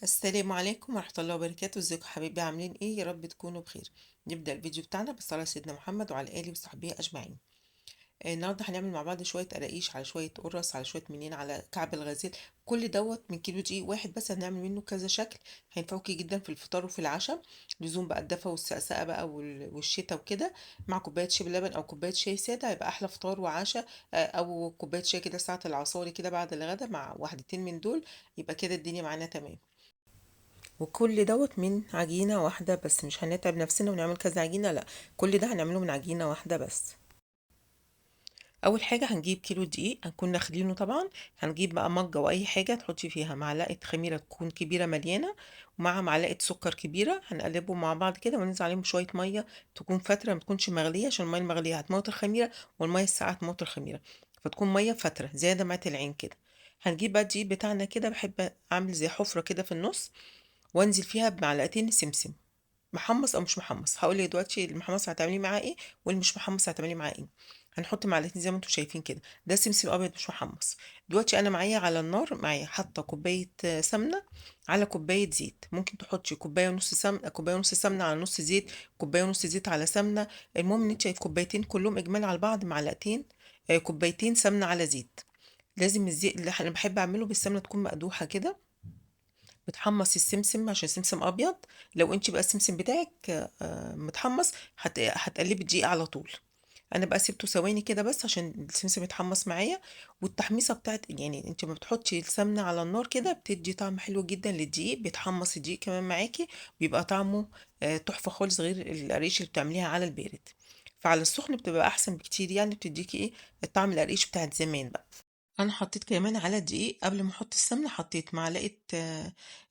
السلام عليكم ورحمة الله وبركاته. ازيكم حبايبي؟ عاملين ايه؟ يا رب تكونوا بخير. نبدأ الفيديو بتاعنا بالصلاة على سيدنا محمد وعلى آله وصحبه أجمعين. النهارده هنعمل مع بعض شوية قراقيش على شوية قرص على شوية منين على كعب الغزال. كل دوت من كيلو دقيق واحد بس، هنعمل منه كذا شكل. هينفعوكي جدا في الفطار وفي العشاء. لزوم بقى الدفا والسقسقة بقى والشتا وكده. مع كوباية شاي بلبن أو كوباية شاي سادة هيبقى أحلى فطار وعشاء. أو كوباية شاي كده ساعة العصاري كده بعد الغدا مع واحدتين من دول. يبقى كده الدنيا معانا تمام. وكل دوت من عجينة واحدة بس، مش هنتعب نفسنا ونعمل كذا عجينة، لا. كل ده هنعمله من عجينة واحدة بس. اول حاجة هنجيب كيلو دقيق هنكون ناخدينه طبعا. هنجيب بقى مجة واي حاجة تحطي فيها معلقة خميرة تكون كبيرة مليانة، ومع معلقة سكر كبيرة. هنقلبهم مع بعض كده وننزل عليهم بشوية مية تكون فترة، ما تكونش مغلية عشان المية المغلية هتموت الخميرة، والمية الساقعة هتموت الخميرة. فتكون مية فترة زي دمعة العين كده. هنجيب بقى الدقيق بتاعنا كده، بحب اعمل زي حفرة كده في النص، وانزل فيها بمعلقتين سمسم، محمص او مش محمص. هقول لك دلوقتي المحمص هتعملي معاه ايه واللي مش محمص هتعملي معاه ايه. هنحط معلقتين زي ما انتم شايفين كده، ده سمسم ابيض مش محمص. دلوقتي انا معايا على النار، معايا حاطه كوبايه سمنه على كوبايه زيت. ممكن تحطي كوبايه ونص سمنه، كوبايه ونص سمنه على نص زيت، كوبايه ونص زيت على سمنه. المهم ان انت الكوبايتين كلهم اجمالي على بعض معلقتين، كوبايتين سمنه على زيت. لازم الزيت اللي انا بحب اعمله بالسمنه تكون مقدوحه كده. بتحمص السمسم عشان سمسم ابيض. لو انت بقى السمسم بتاعك متحمص، هتقلبي الدقيق على طول. انا بقى سيبته ثواني كده بس عشان السمسم يتحمص معايا. والتحميصه بتاعت يعني انت ما بتحطي السمنه على النار كده بتدي طعم حلو جدا للدقيق، بيتحمص الدقيق كمان معاكي. بيبقى طعمه تحفه خالص، غير القريش اللي بتعمليها على البارد. فعلى السخن بتبقى احسن بكتير، يعني بتديكي ايه الطعم القريش بتاعت زمان بقى. انا حطيت كمان على الدقيق قبل ما احط السمنه، حطيت معلقه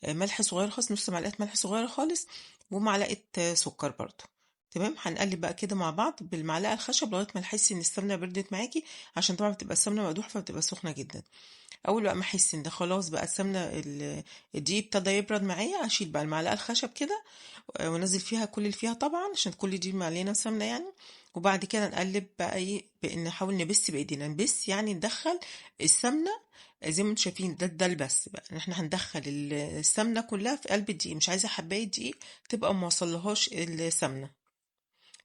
ملح صغير خالص، نص معلقه ملح صغيره خالص، ومعلقه سكر برضو. تمام. هنقلب بقى كده مع بعض بالمعلقه الخشب لغايه ما نحس ان السمنه بردت معاكي، عشان طبعا بتبقى السمنه مقدوحه فبتبقى سخنه جدا. اول بقى ما احس ان ده خلاص بقى الدقيق ابتدى يبرد معايا، اشيل بقى المعلقه الخشب كده، وانزل فيها كل اللي فيها طبعا عشان كل دي مليانه سمنه يعني. وبعد كده نقلب بقى ايه، نحاول نبس بايدينا، نبس يعني ندخل السمنه. زي ما انتم شايفين ده البس بقى، احنا هندخل السمنه كلها في قلب الدقيق، مش عايزه حبايه دقيق تبقى ما وصلهاش السمنه.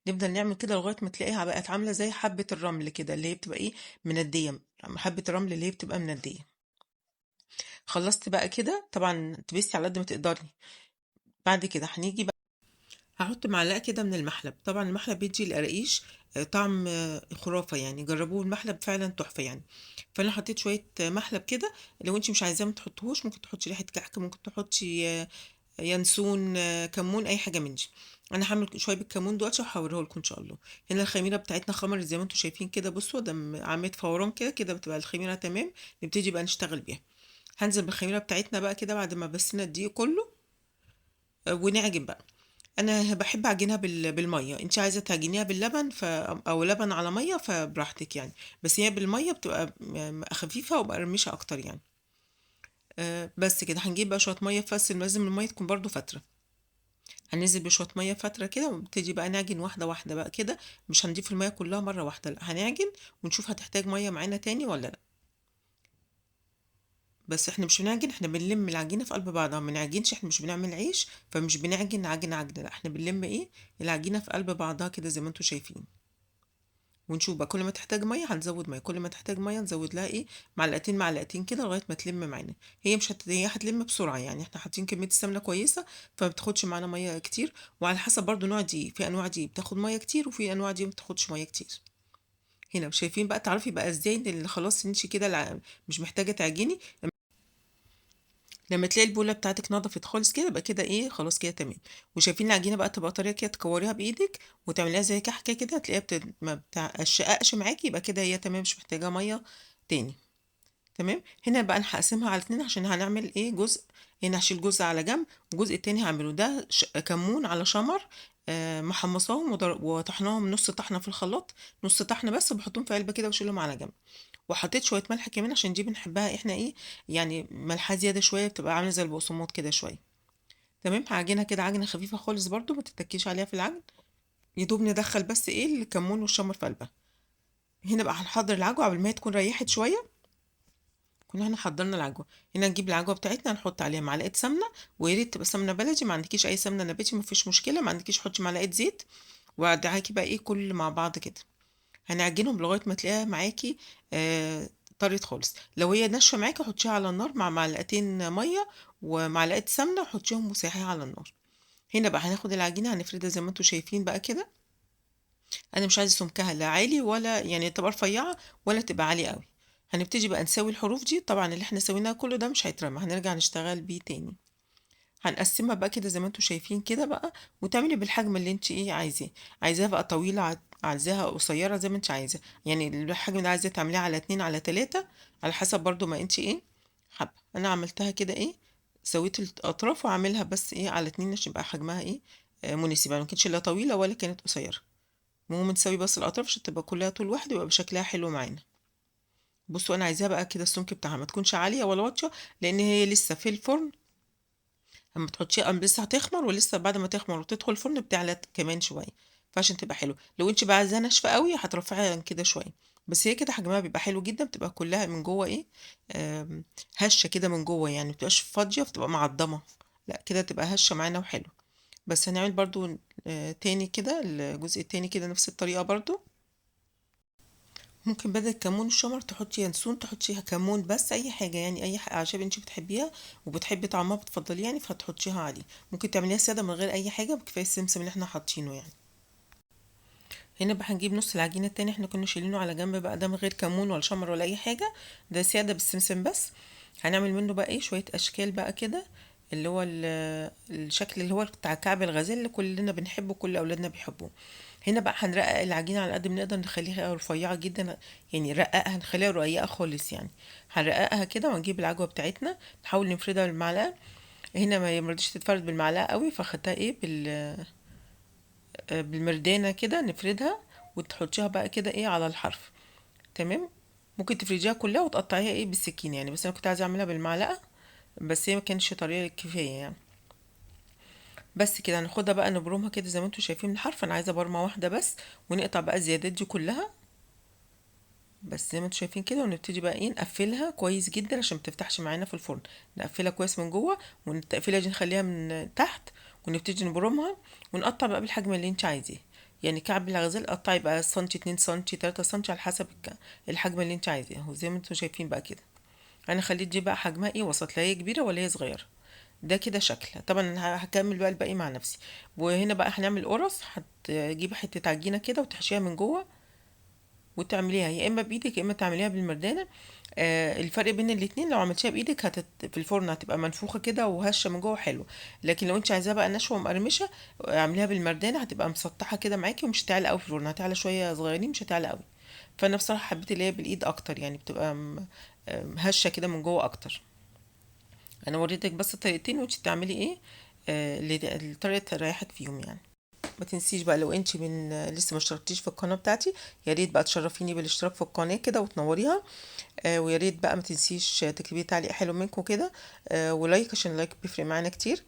نفضل نعمل كده لغايه ما تلاقيها بقت عامله زي حبه الرمل كده، اللي هي بتبقى ايه، منديه. حبه الرمل اللي هي بتبقى منديه. خلصت بقى كده طبعا، تبسي على قد ما تقدري. بعد كده هنيجي، هحط معلقة كده من المحلب. طبعا المحلب بيدي القراقيش طعم خرافة يعني، جربوه المحلب فعلا تحفة يعني. فانا حطيت شوية محلب كده. لو انت مش عايزاه ما تحطوهوش، ممكن تحطي ريحة كحك، ممكن تحطي ينسون، كمون، اي حاجة من دي. انا هعمل شوية بالكمون دلوقتي وهوريه لكم ان شاء الله. هنا الخميرة بتاعتنا خمرت زي ما انتم شايفين كده، بصوا ده عملت فوران كده كده، بتبقى الخميرة تمام. نبتدي بقى نشتغل بيها. هنزل بالخميرة بتاعتنا بقى كده بعد ما بسنا الدقيق كله، ونعجن بقى. انا بحب اعجنها بالميه. انت عايزه تعجنيها باللبن او لبن على ميه فبراحتك يعني. بس هي بالميه بتبقى خفيفه ومقرمشه اكتر يعني. بس كده هنجيب بقى شويه ميه، بس لازم الميه تكون برضو فتره. هننزل بشويه ميه فتره كده، ونبتدي بقى نعجن واحده واحده بقى كده. مش هنضيف الميه كلها مره واحده، لا، هنعجن ونشوف هتحتاج ميه معانا تاني ولا لا. بس احنا مش بنعجن، احنا بنلم العجينه في قلب بعضها، ما بنعجنش، احنا مش بنعمل عيش فمش بنعجن عجن، لا، احنا بنلم ايه، العجينه في قلب بعضها كده زي ما انتم شايفين. ونشوف بقى كل ما تحتاج ميه هنزود ميه، كل ما تحتاج ميه نزود لها ايه، معلقتين معلقتين كده لغايه ما تلم معانا. هي مش هي هتلم بسرعه يعني، احنا حاطين كميه السمنه كويسه فما بتاخدش معانا ميه كتير. وعلى حسب برضو نوع دي، في انواع دي بتاخد ميه كتير وفي انواع دي ما بتاخدش ميه كتير. هنا شايفين بقى، تعرفي بقى ازاي ان خلاص انت كده مش محتاجه تعجني. لما تلاقي البوله بتاعتك نضفت خالص كده، يبقى كده ايه، خلاص كده تمام. وشايفين العجينه بقى تبقى طريه كده، تكوريها بايدك وتعمليها زي كحكه كده، تلاقيها ما بتشققش معاكي، يبقى كده هي تمام، مش محتاجه ميه تاني. تمام. هنا بقى انا هقسمها على اتنين عشان هنعمل ايه، جزء هنا هشيل جزء على جنب، والجزء التاني هعمله ده كمون على شمر. محمصاهم وطحناهم نص طحنه في الخلاط، نص طحنه بس، وبحطهم في علبه كده واشيلهم على جنب. وحطيت شويه ملح كمان عشان دي بنحبها احنا ايه، يعني ملحها زياده شويه، بتبقى عامله زي البقسماط كده شويه. تمام. هعجنها كده عجنه خفيفه خالص برضو، ما تتكيش عليها في العجن. يدوب ندخل بس ايه الكمون والشمر في قلبها. هنا بقى هنحضر العجوه قبل ما هي تكون ريحت شويه. كنا احنا حضرنا العجوه. هنا نجيب العجوه بتاعتنا، نحط عليها معلقه سمنه، ويا ريت تبقى سمنه بلدي، ما عندكيش اي سمنه نباتي مفيش مشكله، ما عندكيش حطي معلقه زيت. وادعكي بقى ايه كل مع بعض كده. هنعجنهم لغايه ما تلاقيها معاكي آه طريت خالص. لو هي ناشفه معاكي حطيها على النار مع معلقتين ميه ومعلقه سمنه، وحطيهم وسيحيها على النار. هنا بقى هناخد العجينه هنفردها زي ما انتم شايفين بقى كده. انا مش عايزه سمكها لا عالي ولا يعني تبقى رفيعه ولا تبقى عاليه قوي. هنبتدي بقى نسوي الحروف دي، طبعا اللي احنا سويناه كله ده مش هيترمى، هنرجع نشتغل بيه تاني. هنقسمها بقى كده زي ما انتم شايفين كده بقى، وتعملي بالحجم اللي انت ايه عايزاه. عايزاها بقى طويله عايزاها قصيره زي ما انت عايزه. يعني الحجم ده عايزاه تعمليه على 2 على 3، على حسب برضو ما انت ايه حابه. انا عملتها كده ايه، سويت الاطراف وعاملها بس ايه على 2 عشان يبقى حجمها ايه مناسب، يعني ما كانتش لا طويله ولا كانت قصيره. المهم نسوي بس الاطراف عشان تبقى كلها طول واحد ويبقى شكلها حلو معانا. بصوا انا عايزاها بقى كده السمك بتاعها ما تكونش عاليه ولا واطيه، لان هي لسه في الفرن. اما تحطيها لسه هتخمر، ولسه بعد ما تخمر وتدخل الفرن بتعلى كمان شويه. فعشان تبقى حلو، لو انت بقى عايزاها ناشفه قوي هترفعيها عن كده شويه. بس هي كده حجمها بيبقى حلو جدا، بتبقى كلها من جوه ايه هشه كده من جوه، يعني ما بتبقاش فاضيه، بتبقى معضمه. لا كده تبقى هشه معانا وحلو. بس هنعمل برضو تاني كده الجزء التاني كده نفس الطريقه برضو. ممكن بدل الكمون الشمر تحطي ينسون، تحطيها كمون بس، اي حاجه يعني اي اعشاب انت بتحبيها وبتحبي طعمها بتفضليه يعني فهتحطيها عليه. ممكن تعمليها ساده من غير اي حاجه، بكفايه السمسم اللي احنا حاطينه يعني. هنا بقى هنجيب نص العجينه التاني احنا كنا شايلينه على جنب بقى، ده من غير كمون ولا شمر ولا اي حاجه، ده ساده بالسمسم بس. هنعمل منه بقى ايه شويه اشكال بقى كده، اللي هو الشكل اللي هو بتاع كعب الغزال اللي كلنا بنحبه كل اولادنا بيحبوه. هنا بقى هنرقق العجينة على قد ما نقدر، نخليها رفيعة جدا، يعني نرققها نخليها رقيقة خالص يعني. هنرققها كده ونجيب العجوة بتاعتنا نحاول نفردها بالمعلقة. هنا ما مرضيش تتفرد بالمعلقة قوي، فاخدتها ايه بالمردانة كده نفردها، وتحطيها بقى كده ايه على الحرف. تمام. ممكن تفرديها كلها وتقطعيها ايه بالسكين يعني، بس انا كنت عايزة اعملها بالمعلقة، بس هي ما كانش طريقة كفاية يعني. بس كده هناخدها بقى نبرمها كده زي ما انتوا شايفين الحرف، انا عايزة برمة واحدة بس، ونقطع بقى الزيادات دي كلها بس زي ما انتوا شايفين كده. ونبتدي بقى ايه نقفلها كويس جدا عشان ما تفتحش معانا في الفرن. نقفلها كويس من جوه، والتقفيله دي نخليها من تحت، ونبتدي نبرمها. ونقطع بقى بالحجم اللي انت عايزاه. يعني كعب الغزال قطعي بقى سنتي 2 سنتي 3 سنتي على حسب الحجم اللي انت عايزاه اهو زي ما انتوا شايفين بقى كده. انا خليت دي بقى حجمها ايه وسط، لا هي كبيره ولا هي صغيره. ده كده شكل. طبعا انا هكمل بقى الباقي مع نفسي. وهنا بقى هنعمل قرص، هتجيبي حته عجينه كده وتحشيها من جوه وتعمليها يا اما بايدك يا اما تعمليها بالمردانه. الفرق بين الاتنين لو عملتيها بايدك في الفرن هتبقى منفوخه كده وهشه من جوه حلو. لكن لو انت عايزاها بقى ناشفه ومقرمشه اعمليها بالمردانه، هتبقى مسطحه كده معاكي ومش هتعلى قوي في الفرن، هتعلى شويه صغيرين مش هتعلى قوي. فانا بصراحه حبيت اللي هي بالايد اكتر، يعني بتبقى هشه كده من جوه اكتر. انا وريتك بس الطريقتين وانت تعملي ايه الطريقه تريحك فيهم يعني. ما تنسيش بقى لو انت لسه ما اشتركتيش في القناه بتاعتي، يا ريت بقى تشرفيني بالاشتراك في القناه كده وتنوريها. ويا ريت بقى ما تنسيش تكتبي تعليق حلو منكم كده، ولايك عشان اللايك بيفرق معانا كتير.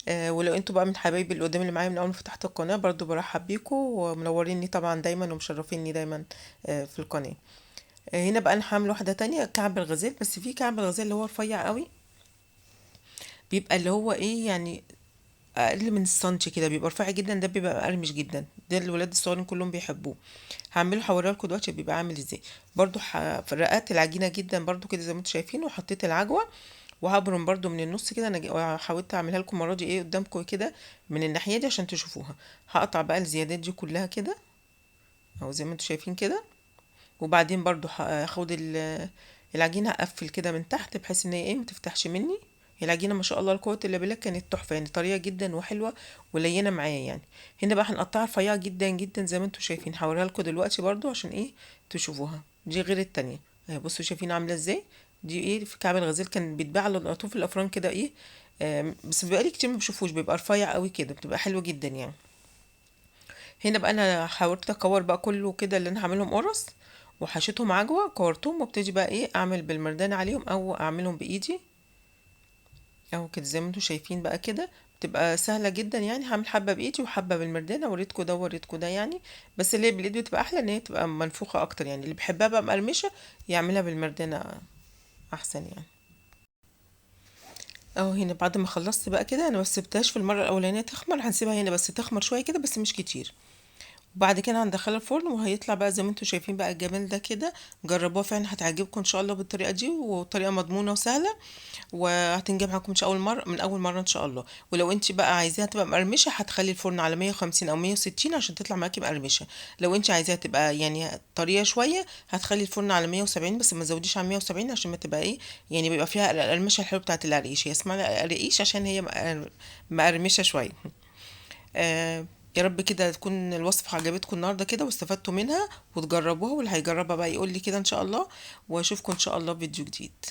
ولو انتوا بقى من حبايبي اللي قدام اللي معايا من اول ما فتحت القناه برضو برحب بيكم ومنوريني طبعا دايما ومشرفيني دايما في القناه. هنا بقى انا هعمل واحده تانية كعب الغزال، بس في كعب الغزال اللي هو رفيع قوي، بيبقى اللي هو ايه يعني اقل من السنتي كده، بيبقى رفيع جدا، ده بيبقى مقرمش جدا، ده الولاد الصغيرين كلهم بيحبوه. هعمله هوريه لكم دلوقتي بيبقى عامل ازاي. برضو فرقت العجينه جدا برضو كده زي ما انتم شايفين، وحطيت العجوه وهبرم برضو من النص كده. انا حاولت اعملها لكم المره دي ايه قدامكم كده من الناحيه دي عشان تشوفوها. هقطع بقى الزيادات دي كلها كده اهو زي ما انتم شايفين كده. وبعدين برضو هاخد العجينه اقفل كده من تحت بحيث ان هي ايه متفتحش مني. هي العجينه ما شاء الله القوة الا بالله كانت تحفه يعني، طريه جدا وحلوه ولينه معايا يعني. هنا بقى هنقطعها رفيعه جدا جدا زي ما انتم شايفين، هوريها لكم دلوقتي برضو عشان ايه تشوفوها. دي غير التانية اهي، بصوا شايفين عامله ازاي. دي ايه في كعب الغزال كان بيتباع على العطوف الافران كده ايه. بس بقالي كتير ما بشوفوش، بيبقى رفيع قوي كده بتبقى حلوه جدا يعني. هنا بقى انا حاولت اكور بقى كله كده اللي انا هعملهم قرص، وحشيتهم عجوه كورتهم، وابتدي بقى ايه اعمل بالمردان عليهم او اعملهم بايدي اهو كده زي ما انتم شايفين بقى كده. بتبقى سهله جدا يعني، هعمل حبه بايدي وحبه بالمردانه، وريتكم ده وريتكم ده يعني. بس اللي هي بالايد بتبقى احلى ان هي تبقى منفوخه اكتر، يعني اللي بيحبها بقى مقرمشه يعملها بالمردانه احسن يعني. اهو هنا بعد ما خلصت بقى كده، انا بس سبتهاش في المره الاولانيه تخمر، هنسيبها هنا بس تخمر شويه كده بس مش كتير. وبعد كده هندخلها الفرن وهيطلع بقى زي ما انتم شايفين بقى الجمال ده كده. جربوها فعلا هتعجبكم ان شاء الله بالطريقه دي، وطريقه مضمونه وسهله، وهتنجح معاكم مش اول مره، من اول مره ان شاء الله. ولو انت بقى عايزاها تبقى مقرمشه هتخلي الفرن على 150 او 160 عشان تطلع معاكي مقرمشه. لو انت عايزاها تبقى يعني طريه شويه هتخلي الفرن على 170، بس ما تزوديش عن 170 عشان ما تبقى ايه، يعني بيبقى فيها القرمشه الحلوه بتاعه القرقيش. هي اسمها قرقيش عشان هي مقرمشه شويه. آه. يا رب كده تكون الوصفة عجبتكم النهاردة كده واستفدتوا منها وتجربوها، واللي هيجربها بقى يقول لي كده ان شاء الله. واشوفكم ان شاء الله في فيديو جديد.